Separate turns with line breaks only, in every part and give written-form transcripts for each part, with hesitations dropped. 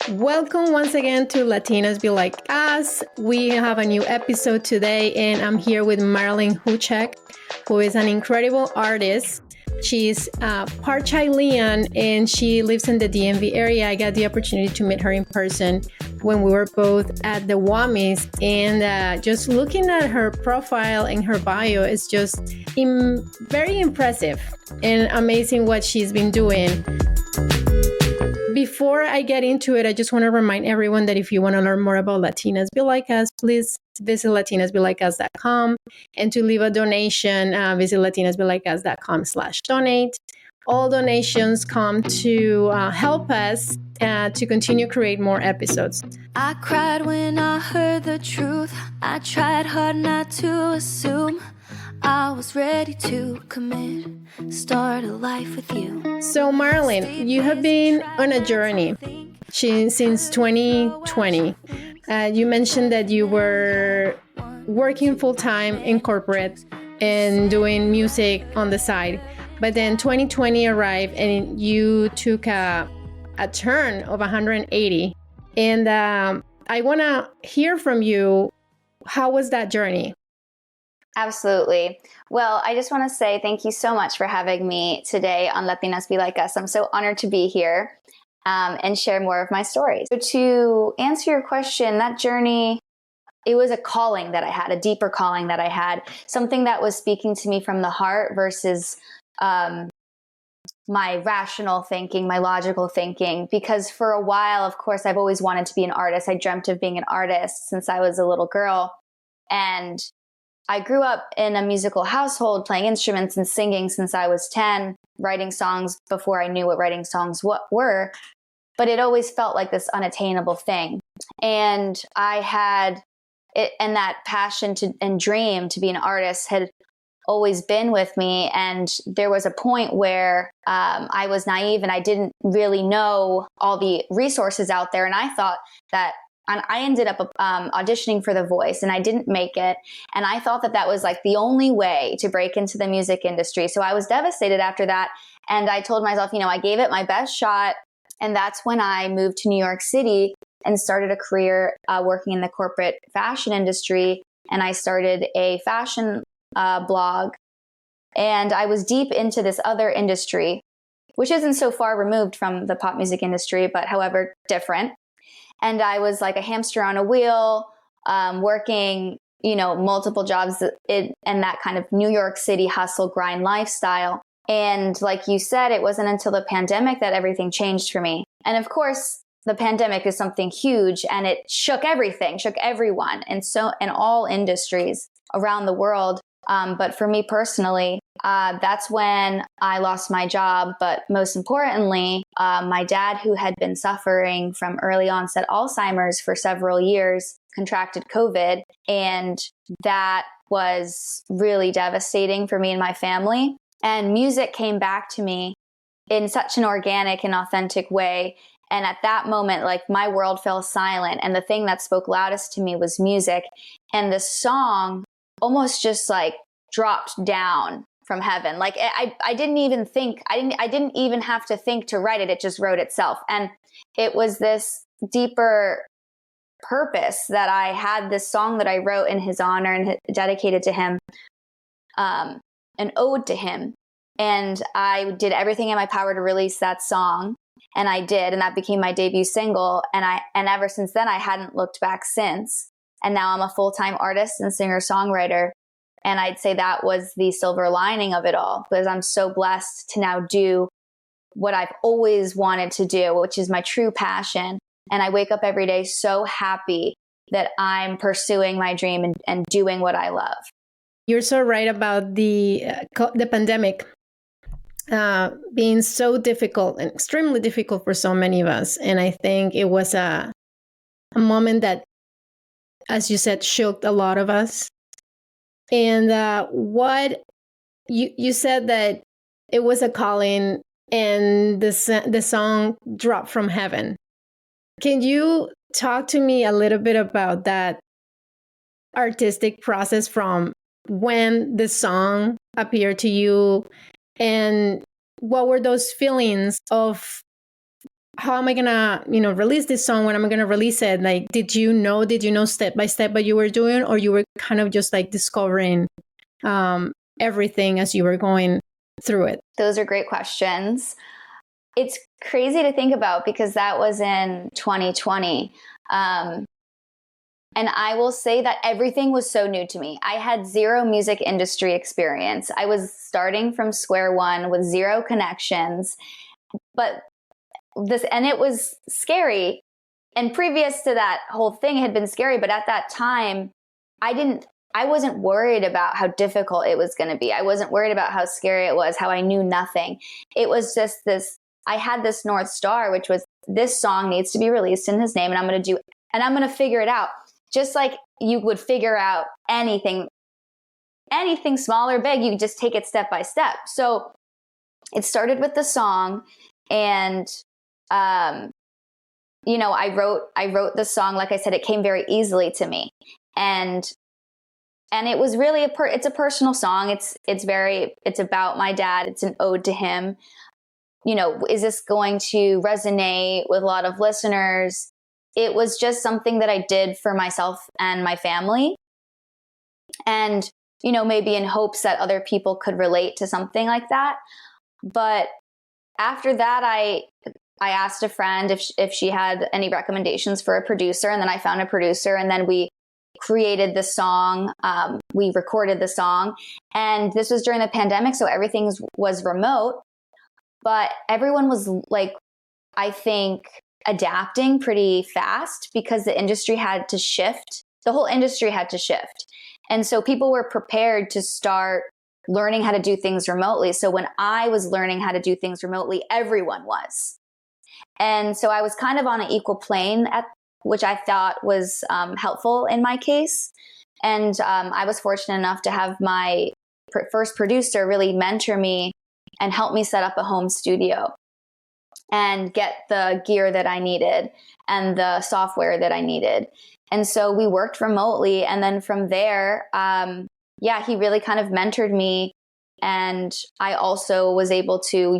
Welcome once again to Latinas Be Like Us. We have a new episode today, and I'm here with Marilyn Huchek, who is an incredible artist. She's part Chilean, and she lives in the DMV area. I got the opportunity to meet her in person when we were both at the WAMIS, and just looking at her profile and her bio is just very impressive and amazing what she's been doing. Before I get into it, I just want to remind everyone that if you want to learn more about Latinas Be Like Us, please visit latinasbelikeus.com. And to leave a donation, visit latinasbelikeus.com/donate. All donations come to help us to continue create more episodes.
I cried when I heard the truth. I tried hard not to assume. I was ready to commit, start a life with you.
So Marilyn, you have been on a journey since 2020. You mentioned that you were working full-time in corporate and doing music on the side. But then 2020 arrived and you took a turn of 180. And I want to hear from you. How was that journey?
Absolutely. Well, I just want to say thank you so much for having me today on Latinas Be Like Us. I'm so honored to be here and share more of my stories. So to answer your question, that journey, it was a calling that I had, a deeper calling that I had, something that was speaking to me from the heart versus my rational thinking, my logical thinking. Because for a while, of course, I've always wanted to be an artist. I dreamt of being an artist since I was a little girl. And I grew up in a musical household, playing instruments and singing since I was 10, writing songs before I knew what writing songs were. But it always felt like this unattainable thing. And I had it, and that passion and dream to be an artist had always been with me. And there was a point where I was naive and I didn't really know all the resources out there. And I thought that I ended up auditioning for The Voice and I didn't make it. And I thought that was like the only way to break into the music industry. So I was devastated after that. And I told myself, I gave it my best shot. And that's when I moved to New York City and started a career working in the corporate fashion industry. And I started a fashion blog. And I was deep into this other industry, which isn't so far removed from the pop music industry, but however different. And I was like a hamster on a wheel, working, multiple jobs and that kind of New York City hustle grind lifestyle. And like you said, it wasn't until the pandemic that everything changed for me. And of course, the pandemic is something huge and it shook everything, shook everyone. And so in all industries around the world. But for me personally, that's when I lost my job. But most importantly, my dad, who had been suffering from early onset Alzheimer's for several years, contracted COVID. And that was really devastating for me and my family. And music came back to me in such an organic and authentic way. And at that moment, like my world fell silent. And the thing that spoke loudest to me was music. And the song almost just like dropped down from heaven. Like I didn't even think, I didn't even have to think to write it. It just wrote itself. And it was this deeper purpose that I had this song that I wrote in his honor and dedicated to him, an ode to him. And I did everything in my power to release that song. And I did. And that became my debut single. And ever since then, I hadn't looked back since. And now I'm a full-time artist and singer-songwriter. And I'd say that was the silver lining of it all, because I'm so blessed to now do what I've always wanted to do, which is my true passion. And I wake up every day so happy that I'm pursuing my dream and doing what I love.
You're so right about the pandemic being so difficult and extremely difficult for so many of us. And I think it was a moment that, as you said, shook a lot of us. And what you said that it was a calling and the song dropped from heaven. Can you talk to me a little bit about that artistic process from when the song appeared to you, and what were those feelings of how am I gonna, release this song? When am I gonna release it? Like, did you know step by step what you were doing, or you were kind of just like discovering everything as you were going through it?
Those are great questions. It's crazy to think about because that was in 2020. And I will say that everything was so new to me. I had zero music industry experience. I was starting from square one with zero connections, and it was scary. And previous to that whole thing, it had been scary. But at that time, I wasn't worried about how difficult it was going to be. I wasn't worried about how scary it was, how I knew nothing. It was just I had this North Star, which was this song needs to be released in his name, and I'm going to figure it out. Just like you would figure out anything small or big, you just take it step by step. So it started with the song, and I wrote the song. Like I said, it came very easily to me, and it was really it's a personal song. It's about my dad. It's an ode to him. Is this going to resonate with a lot of listeners? It was just something that I did for myself and my family. And, maybe in hopes that other people could relate to something like that. But after that, I asked a friend if she had any recommendations for a producer. And then I found a producer, and then we created the song. We recorded the song. And this was during the pandemic, so everything was remote. But everyone was like, I think, adapting pretty fast because the industry had to shift. The whole industry had to shift. And so people were prepared to start learning how to do things remotely. So when I was learning how to do things remotely, everyone was. And so I was kind of on an equal plane, which I thought was helpful in my case. And I was fortunate enough to have my first producer really mentor me and help me set up a home studio and get the gear that I needed and the software that I needed. And so we worked remotely. And then from there, he really kind of mentored me. And I also was able to,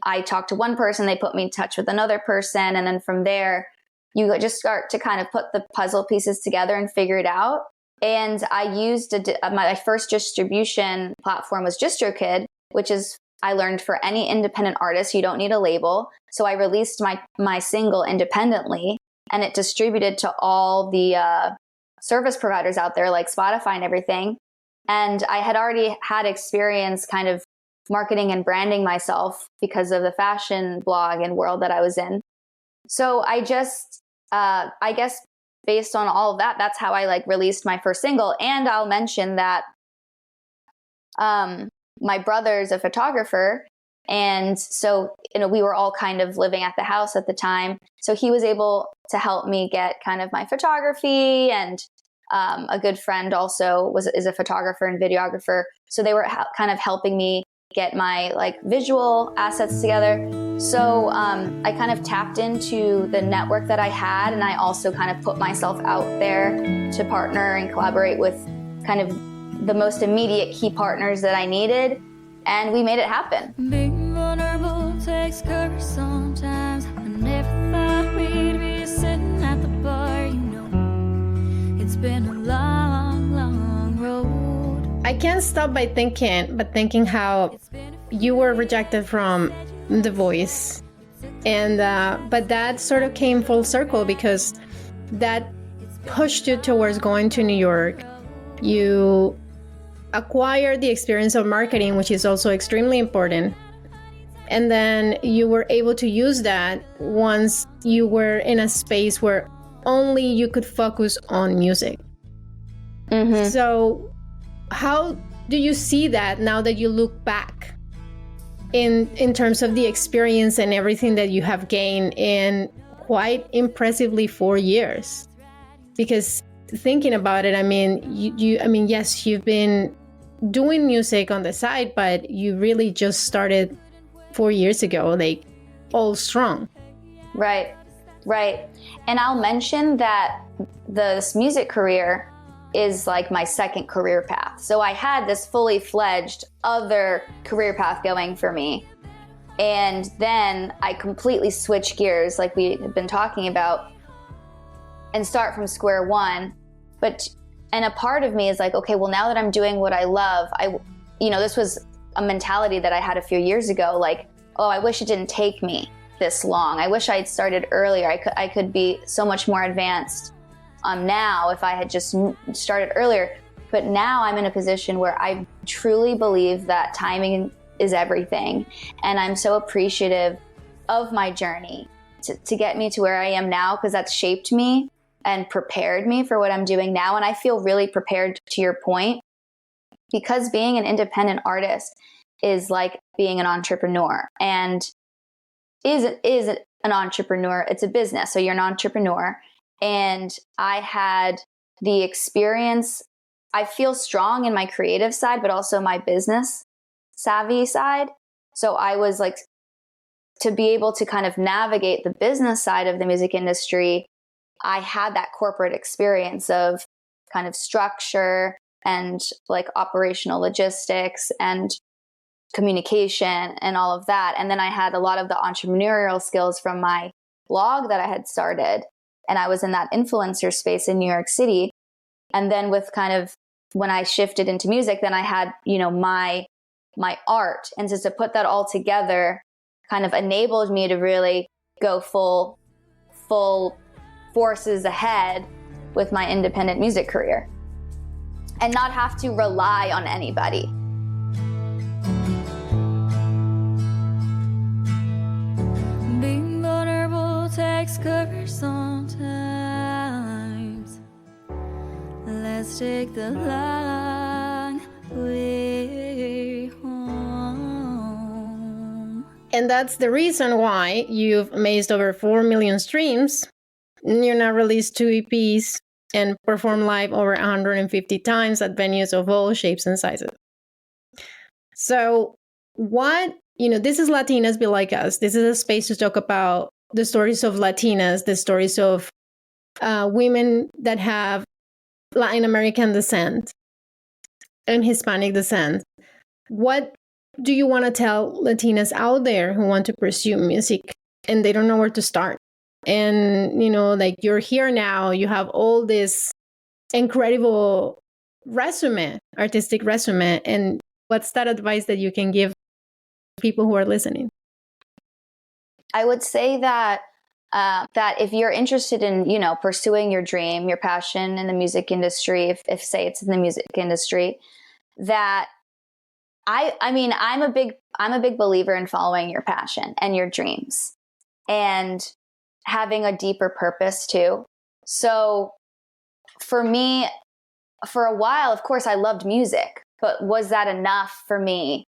I talked to one person, they put me in touch with another person. And then from there, you just start to kind of put the puzzle pieces together and figure it out. And I used my first distribution platform was DistroKid, which is I learned for any independent artist, you don't need a label. So I released my single independently, and it distributed to all the service providers out there like Spotify and everything. And I had already had experience kind of marketing and branding myself because of the fashion blog and world that I was in. So I just, I guess based on all of that, that's how I released my first single. And I'll mention that my brother's a photographer. And so, we were all kind of living at the house at the time. So he was able to help me get kind of my photography, and a good friend also is a photographer and videographer. So they were kind of helping me get my visual assets together. So I kind of tapped into the network that I had, and I also kind of put myself out there to partner and collaborate with kind of the most immediate key partners that I needed, and we made it happen.
Being vulnerable takes courage sometimes. I never thought we'd be sitting at the bar, It's been a long, long road.
I can't stop thinking how you were rejected from The Voice, and but that sort of came full circle because that pushed you towards going to New York. You acquired the experience of marketing, which is also extremely important. And then you were able to use that once you were in a space where only you could focus on music. Mm-hmm. So how do you see that now that you look back in terms of the experience and everything that you have gained in quite impressively 4 years? Because thinking about it, yes, you've been doing music on the side, but you really just started 4 years ago, all strong.
Right. And I'll mention that this music career is my second career path. So I had this fully fledged other career path going for me. And then I completely switch gears, like we have been talking about, and start from square one. And a part of me is like, okay, well, now that I'm doing what I love, this was a mentality that I had a few years ago, like, oh, I wish it didn't take me this long. I wish I had started earlier. I could be so much more advanced now if I had just started earlier. But now I'm in a position where I truly believe that timing is everything. And I'm so appreciative of my journey to get me to where I am now, because that's shaped me and prepared me for what I'm doing now. And I feel really prepared, to your point, because being an independent artist is like being an entrepreneur, and is an entrepreneur. It's a business. So you're an entrepreneur. And I had the experience. I feel strong in my creative side, but also my business savvy side. So I was like, to be able to kind of navigate the business side of the music industry, I had that corporate experience of kind of structure and like operational logistics and communication and all of that. And then I had a lot of the entrepreneurial skills from my blog that I had started. And I was in that influencer space in New York City. And then with kind of, when I shifted into music, then I had, my art. And so to put that all together kind of enabled me to really go full forces ahead with my independent music career and not have to rely on anybody.
Being vulnerable takes courage sometimes. Let's take the long way home.
And that's the reason why you've amazed over 4 million streams. You're now released 2 EPs and performed live over 150 times at venues of all shapes and sizes. So this is Latinas Be Like Us. This is a space to talk about the stories of Latinas, the stories of women that have Latin American descent and Hispanic descent. What do you want to tell Latinas out there who want to pursue music and they don't know where to start? And, like, you're here now, you have all this incredible artistic resume. And what's that advice that you can give people who are listening?
I would say that if you're interested in, pursuing your dream, your passion in the music industry, if say it's in the music industry, that I'm a big believer in following your passion and your dreams and having a deeper purpose too. So for me, for a while, of course, I loved music, but was that enough for me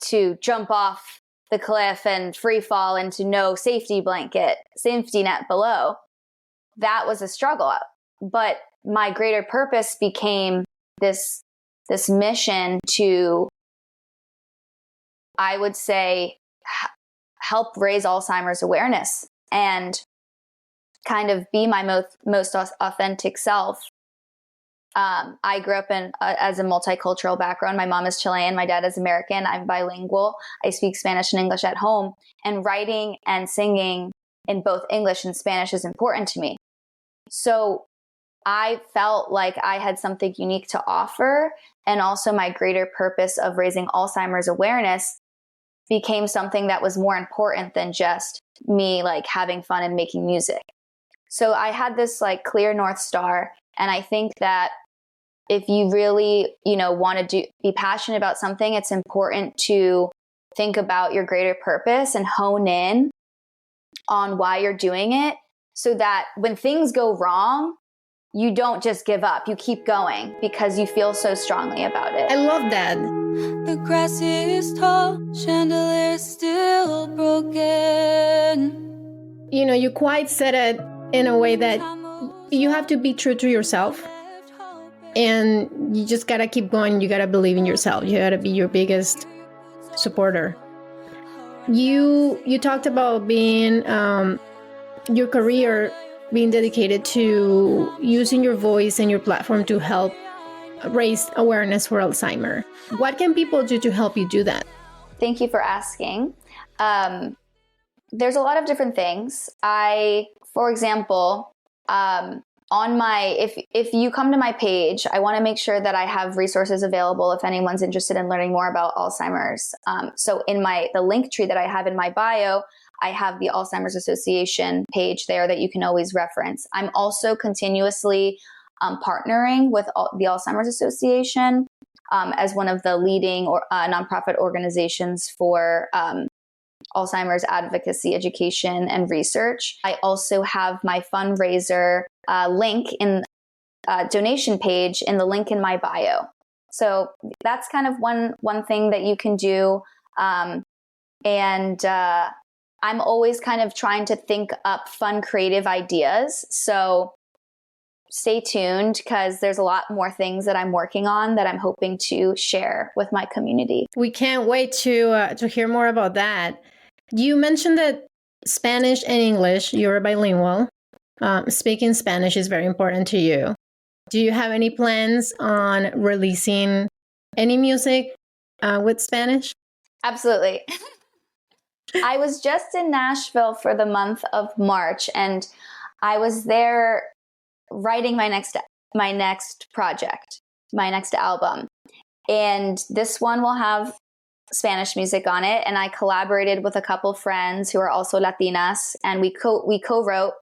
to jump off the cliff and free fall into no safety net below? That was a struggle. But my greater purpose became this mission to, I would say, help raise Alzheimer's awareness and kind of be my most authentic self. I grew up as a multicultural background. My mom is Chilean. My dad is American. I'm bilingual. I speak Spanish and English at home. And writing and singing in both English and Spanish is important to me. So I felt like I had something unique to offer. And also my greater purpose of raising Alzheimer's awareness became something that was more important than just me like having fun and making music. So I had this like clear North Star. And I think that if you really, want to be passionate about something, it's important to think about your greater purpose and hone in on why you're doing it so that when things go wrong, you don't just give up. You keep going because you feel so strongly about it.
I love that.
The grass is tall, chandelier still broken.
You quite said it in a way that you have to be true to yourself and you just gotta keep going. You gotta believe in yourself. You gotta be your biggest supporter. You talked about being your career being dedicated to using your voice and your platform to help raise awareness for Alzheimer. What can people do to help you do that?
Thank you for asking. There's a lot of different things. For example, if you come to my page, I want to make sure that I have resources available if anyone's interested in learning more about Alzheimer's. So in the link tree that I have in my bio, I have the Alzheimer's Association page there that you can always reference. I'm also continuously partnering with the Alzheimer's Association as one of the leading nonprofit organizations for Alzheimer's advocacy, education, and research. I also have my fundraiser link in donation page in the link in my bio. So that's kind of one thing that you can do. And I'm always kind of trying to think up fun, creative ideas. So stay tuned because there's a lot more things that I'm working on that I'm hoping to share with my community.
We can't wait to hear more about that. You mentioned that Spanish and English, you're bilingual. Speaking Spanish is very important to you. Do you have any plans on releasing any music with Spanish?
Absolutely. I was just in Nashville for the month of March, and I was there writing my next project, my next album. And this one will have Spanish music on it, and I collaborated with a couple friends who are also Latinas, and we co-wrote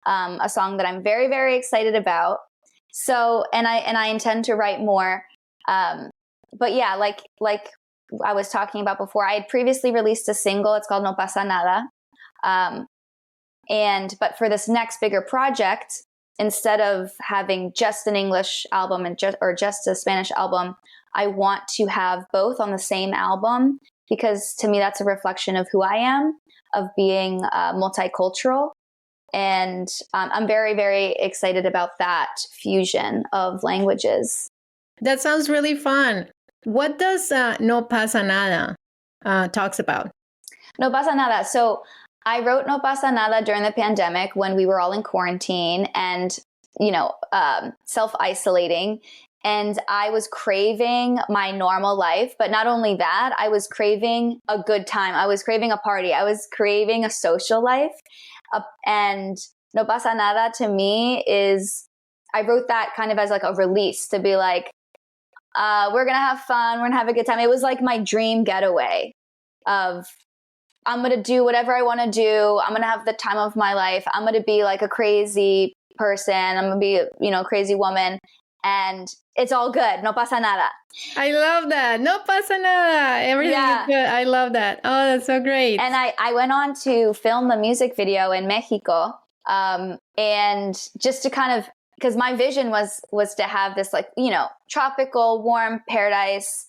a song that I'm very, very excited about. So, and I intend to write more. But yeah, like I was talking about before, I had previously released a single. It's called No Pasa Nada. But for this next bigger project, instead of having just an English album or just a Spanish album, I want to have both on the same album, because to me, that's a reflection of who I am, of being multicultural. And I'm very, very excited about that fusion of languages.
That sounds really fun. What does No Pasa Nada talks about?
No Pasa Nada. So I wrote No Pasa Nada during the pandemic when we were all in quarantine and, self-isolating. And I was craving my normal life. But not only that, I was craving a good time. I was craving a party. I was craving a social life. And No Pasa Nada to me I wrote that kind of as like a release to be like, we're going to have fun. We're going to have a good time. It was like my dream getaway of, I'm going to do whatever I want to do. I'm going to have the time of my life. I'm going to be like a crazy person. I'm going to be, a crazy woman. And it's all good. No pasa nada.
I love that. No pasa nada. Everything is good. I love that. Oh, that's so great.
And I went on to film the music video in Mexico. And just to kind of, because my vision was to have this like, tropical, warm paradise.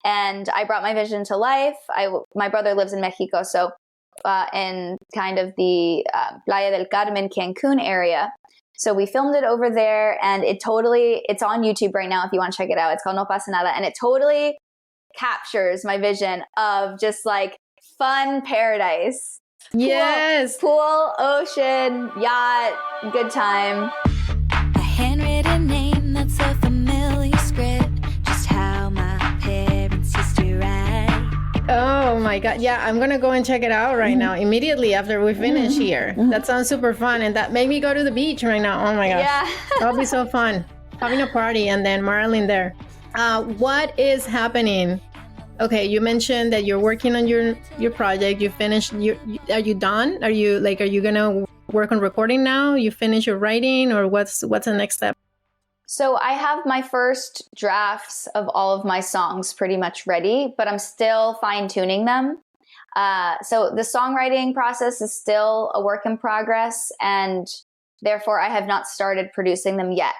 And I brought my vision to life. My brother lives in Mexico. So in kind of the Playa del Carmen, Cancun area. So we filmed it over there, and it's on YouTube right now if you want to check it out. It's called No Pasa Nada, and it totally captures my vision of just like fun paradise.
Yes.
Pool, ocean, yacht, good time.
A handwritten name that's a familiar script, just how my parents used to write.
Oh my God. Yeah, I'm going to go and check it out right now, immediately after we finish here. That sounds super fun. And that made me go to the beach right now. Oh my gosh.
Yeah.
That'll be so fun. Having a party and then Marilyn there. What is happening? Okay, you mentioned that you're working on your project. You finished. Are you done? Are you going to work on recording now? You finish your writing, or what's the next step?
So I have my first drafts of all of my songs pretty much ready, but I'm still fine-tuning them. So the songwriting process is still a work in progress, and therefore I have not started producing them yet.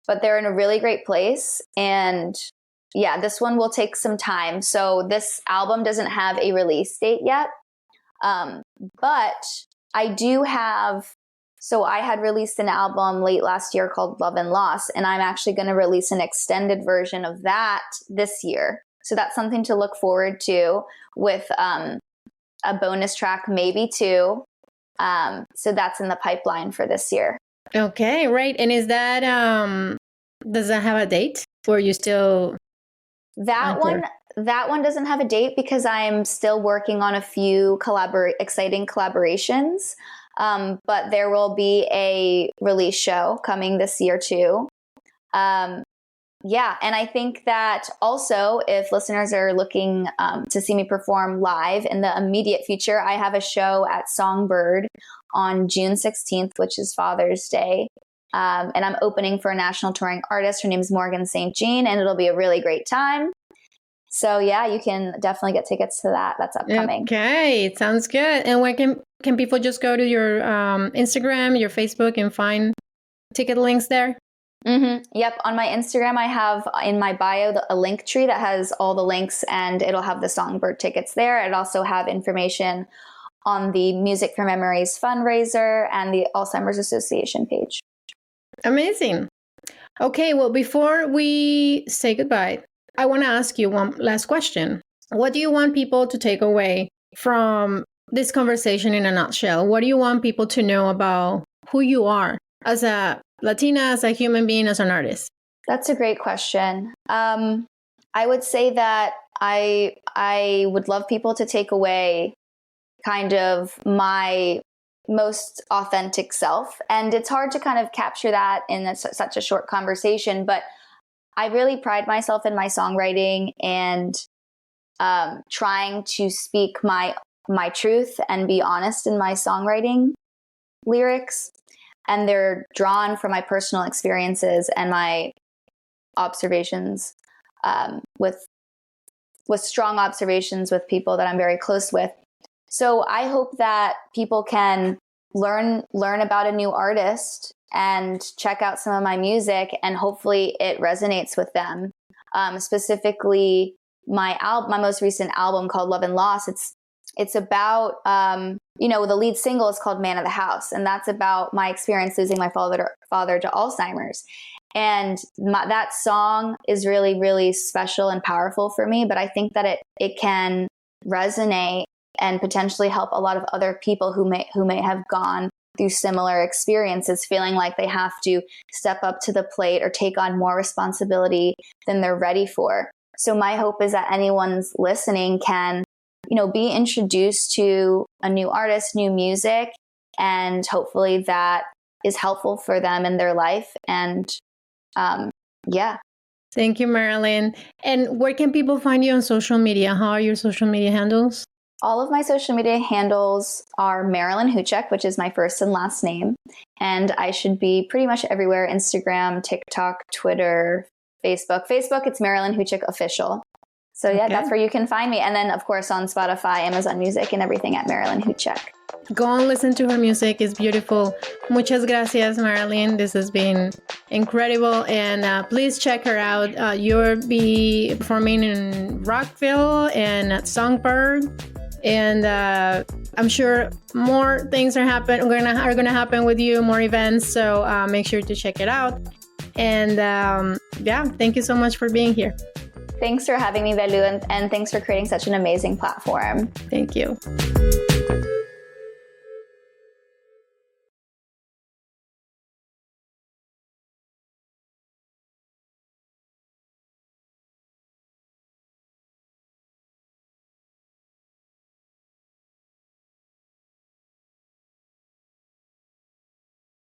But they're in a really great place, and yeah, this one will take some time. So this album doesn't have a release date yet, but I do have... So I had released an album late last year called Love and Loss, and I'm actually going to release an extended version of that this year. So that's something to look forward to, with a bonus track, maybe two. So that's in the pipeline for this year.
Okay, right. And is that, does that have a date, or you still...
That one, that one doesn't have a date because I'm still working on a few exciting collaborations. But there will be a release show coming this year too. Yeah, and I think that also if listeners are looking to see me perform live in the immediate future, I have a show at Songbird on June 16th, which is Father's Day. And I'm opening for a national touring artist. Her name's Morgan St. Jean, and it'll be a really great time. So yeah, you can definitely get tickets to that. That's upcoming.
Okay, sounds good. And where can people just go to your Instagram, your Facebook, and find ticket links there?
Mm-hmm. Yep. On my Instagram, I have in my bio a link tree that has all the links, and it'll have the Songbird tickets there. It also have information on the Music for Memories fundraiser and the Alzheimer's Association page.
Amazing. Okay, well, before we say goodbye, I want to ask you one last question. What do you want people to take away from this conversation in a nutshell? What do you want people to know about who you are as a Latina, as a human being, as an artist?
That's a great question. I would say that I would love people to take away kind of my most authentic self. And it's hard to kind of capture that in such a short conversation, but I really pride myself in my songwriting and trying to speak my truth and be honest in my songwriting lyrics. And they're drawn from my personal experiences and my observations with strong observations with people that I'm very close with. So I hope that people can learn about a new artist and check out some of my music, and hopefully it resonates with them. Specifically, my most recent album called Love and Loss. It's about the lead single is called Man of the House, and that's about my experience losing my father to Alzheimer's. And that song is really, really special and powerful for me. But I think that it can resonate and potentially help a lot of other people who may have gone through similar experiences, feeling like they have to step up to the plate or take on more responsibility than they're ready for. So my hope is that anyone's listening can, be introduced to a new artist, new music, and hopefully that is helpful for them in their life. And yeah.
Thank you, Marilyn. And where can people find you on social media? How are your social media handles?
All of my social media handles are Marilyn Huchek, which is my first and last name. And I should be pretty much everywhere: Instagram, TikTok, Twitter, Facebook. Facebook, it's Marilyn Huchek Official. So yeah, That's where you can find me. And then, of course, on Spotify, Amazon Music, and everything at Marilyn Huchek.
Go and listen to her music. It's beautiful. Muchas gracias, Marilyn. This has been incredible. And please check her out. You'll be performing in Rockville and at Songbird. And I'm sure more things are gonna happen with you, more events. So make sure to check it out. And thank you so much for being here.
Thanks for having me, Belu, and thanks for creating such an amazing platform.
Thank you.